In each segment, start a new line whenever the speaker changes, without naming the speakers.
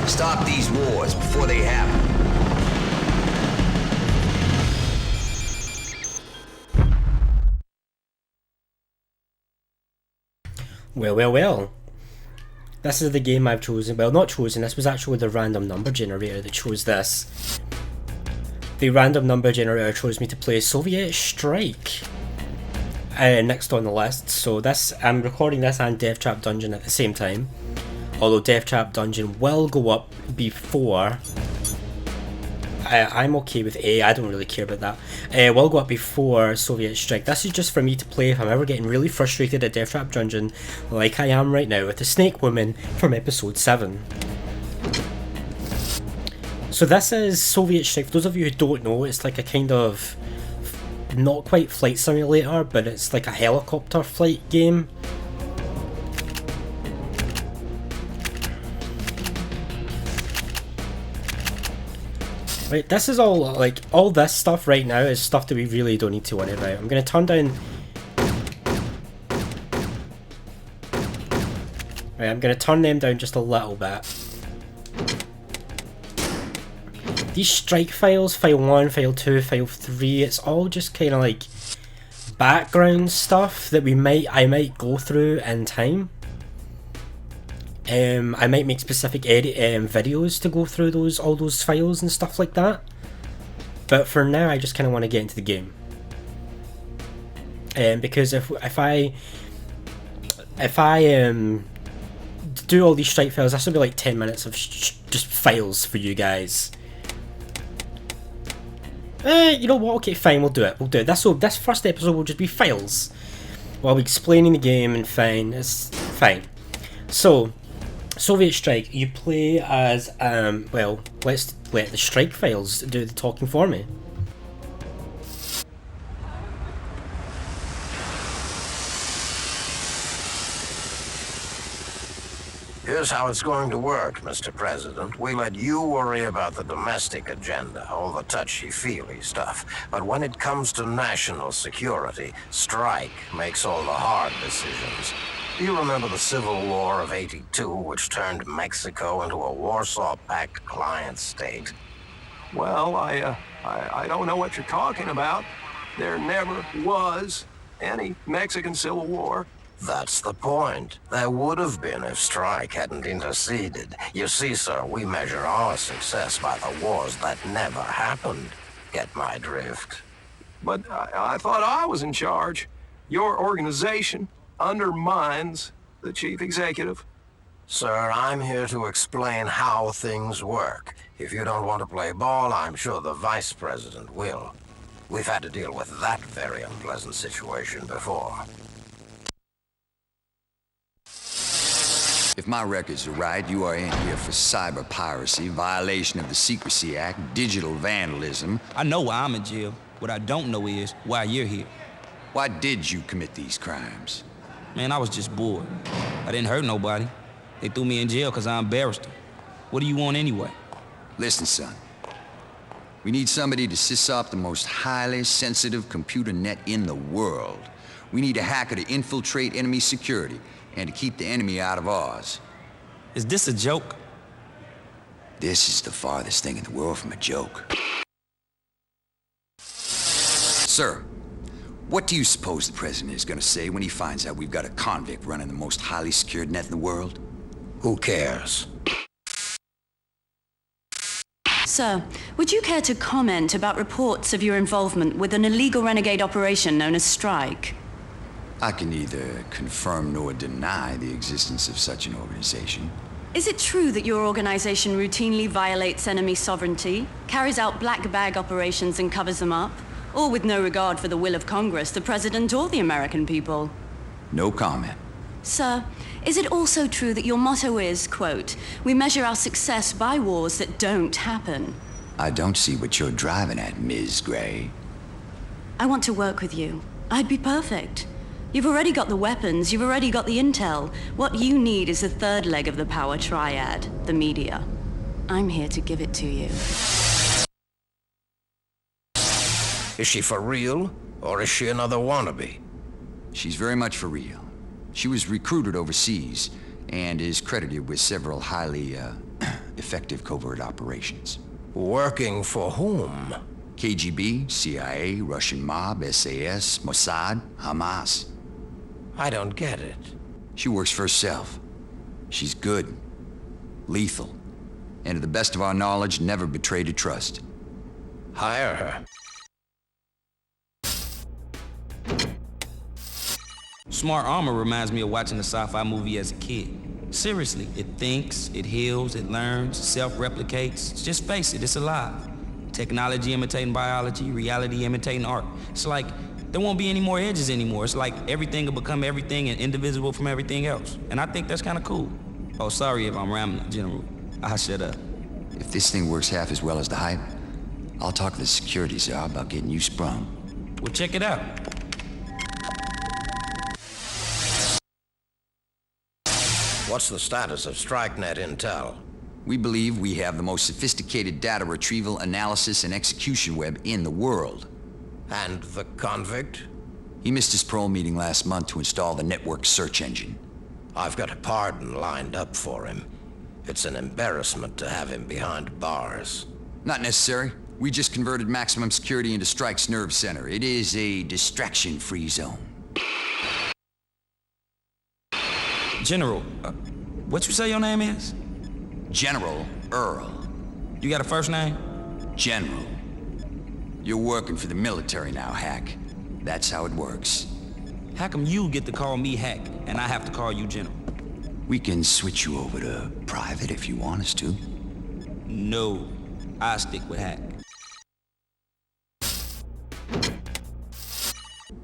Stop these wars before they happen.
Well. This is the game I've chosen. Well, not chosen. This was actually the random number generator that chose this. The random number generator chose me to play Soviet Strike next on the list. So this, I'm recording this and Death Trap Dungeon at the same time. Although Death Trap Dungeon will go up before. I'm okay with A, I don't really care about that. Will go up before Soviet Strike. This is just for me to play if I'm ever getting really frustrated at Death Trap Dungeon, like I am right now with the Snake Woman from episode 7. So this is Soviet Strike. For those of you who don't know, it's like a kind of, not quite flight simulator, but it's like a helicopter flight game. Right, this is all, like, all this stuff right now is stuff that we really don't need to worry about. I'm going to turn down... Right, I'm going to turn them down just a little bit. These strike files, file 1, file 2, file 3, it's all just kind of like background stuff that I might go through in time. I might make specific videos to go through all those files and stuff like that. But for now, I just kind of want to get into the game. Because if I do all these strike files, this will be like 10 minutes of just files for you guys. You know what? Okay, fine, we'll do it. This first episode will just be files while we're explaining the game, and fine, it's fine. So. Soviet Strike, you play as, well, let's let the strike files do the talking for me.
Here's how it's going to work, Mr. President. We let you worry about the domestic agenda, all the touchy-feely stuff. But when it comes to national security, Strike makes all the hard decisions. Do you remember the Civil War of '82, which turned Mexico into a Warsaw Pact client state?
Well, I don't know what you're talking about. There never was any Mexican Civil War.
That's the point. There would have been if Strike hadn't interceded. You see, sir, we measure our success by the wars that never happened. Get my drift?
But I thought I was in charge. Your organization undermines the chief executive.
Sir, I'm here to explain how things work. If you don't want to play ball, I'm sure the vice president will. We've had to deal with that very unpleasant situation before.
If my records are right, you are in here for cyber piracy, violation of the Secrecy Act, digital vandalism.
I know why I'm in jail. What I don't know is why you're here.
Why did you commit these crimes?
Man, I was just bored. I didn't hurt nobody. They threw me in jail because I embarrassed them. What do you want anyway?
Listen, son. We need somebody to sys-op the most highly sensitive computer net in the world. We need a hacker to infiltrate enemy security and to keep the enemy out of ours.
Is this a joke?
This is the farthest thing in the world from a joke. Sir, what do you suppose the president is going to say when he finds out we've got a convict running the most highly secured net in the world?
Who cares?
Sir, would you care to comment about reports of your involvement with an illegal renegade operation known as Strike?
I can neither confirm nor deny the existence of such an organization.
Is it true that your organization routinely violates enemy sovereignty, carries out black bag operations and covers them up, all with no regard for the will of Congress, the President, or the American people?
No comment.
Sir, is it also true that your motto is, quote, "We measure our success by wars that don't happen"?
I don't see what you're driving at, Ms. Gray.
I want to work with you. I'd be perfect. You've already got the weapons, you've already got the intel. What you need is the third leg of the power triad, the media. I'm here to give it to you.
Is she for real, or is she another wannabe?
She's very much for real. She was recruited overseas and is credited with several highly effective covert operations.
Working for whom?
KGB, CIA, Russian mob, SAS, Mossad, Hamas.
I don't get it.
She works for herself. She's good, lethal, and to the best of our knowledge, never betrayed a trust.
Hire her.
Smart armor reminds me of watching a sci-fi movie as a kid. Seriously, it thinks, it heals, it learns, self-replicates. Just face it, it's alive. Technology imitating biology, reality imitating art. It's like there won't be any more edges anymore. It's like everything will become everything and indivisible from everything else. And I think that's kind of cool. Oh, sorry if I'm rambling, General. I'll shut up.
If this thing works half as well as the hype, I'll talk to the security czar about getting you sprung.
Well, check it out.
What's the status of StrikeNet intel?
We believe we have the most sophisticated data retrieval, analysis, and execution web in the world.
And the convict?
He missed his parole meeting last month to install the network search engine.
I've got a pardon lined up for him. It's an embarrassment to have him behind bars.
Not necessary. We just converted maximum security into Strike's nerve center. It is a distraction-free zone.
General, what you say your name is?
General Earl.
You got a first name?
General. You're working for the military now, Hack. That's how it works.
How come you get to call me Hack and I have to call you General?
We can switch you over to private if you want us to.
No, I stick with Hack.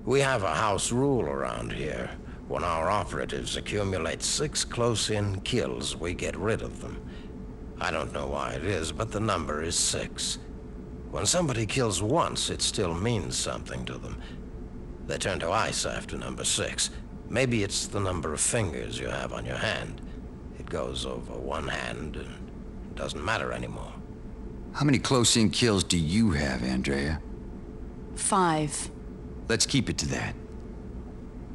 We have a house rule around here. When our operatives accumulate 6 close-in kills, we get rid of them. I don't know why it is, but the number is 6. When somebody kills once, it still means something to them. They turn to ice after number 6. Maybe it's the number of fingers you have on your hand. It goes over one hand and doesn't matter anymore.
How many close-in kills do you have, Andrea?
5.
Let's keep it to that.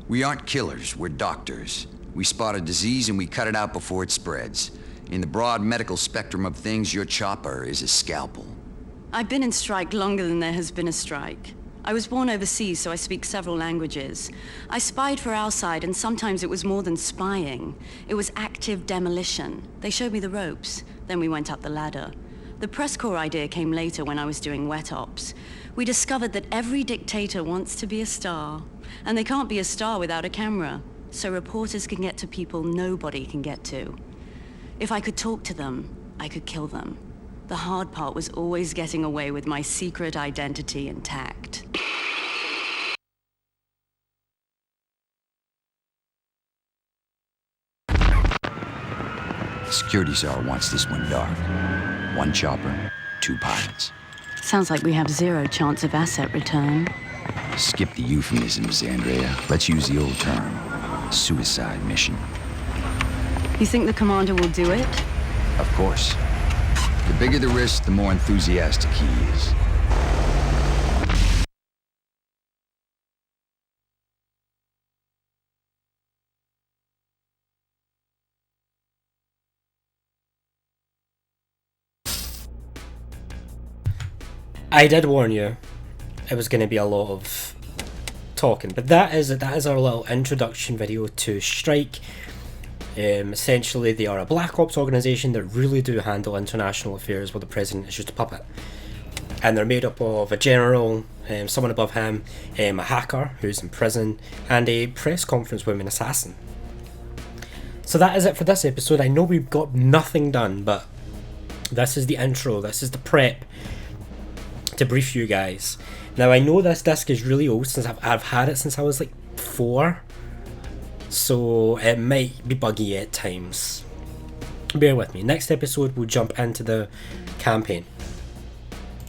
We aren't killers, we're doctors. We spot a disease and we cut it out before it spreads. In the broad medical spectrum of things, your chopper is a scalpel.
I've been in strike longer than there has been a strike. I was born overseas, so I speak several languages. I spied for our side, and sometimes it was more than spying. It was active demolition. They showed me the ropes. Then we went up the ladder. The press corps idea came later when I was doing wet ops. We discovered that every dictator wants to be a star. And they can't be a star without a camera. So reporters can get to people nobody can get to. If I could talk to them, I could kill them. The hard part was always getting away with my secret identity intact.
The security czar wants this one dark. 1 chopper, 2 pilots.
Sounds like we have 0 chance of asset return.
Skip the euphemisms, Andrea. Let's use the old term. Suicide mission.
You think the commander will do it?
Of course. The bigger the risk, the more enthusiastic he is.
I did warn you it was going to be a lot of talking, but that is our little introduction video to Strike. Essentially, they are a black ops organisation that really do handle international affairs where the president is just a puppet. And they're made up of a general, someone above him, a hacker who's in prison, and a press conference woman assassin. So that is it for this episode. I know we've got nothing done, but this is the intro, this is the prep to brief you guys. Now I know this disc is really old, since I've had it since I was like 4, so it might be buggy at times. Bear with me. Next episode we'll jump into the campaign.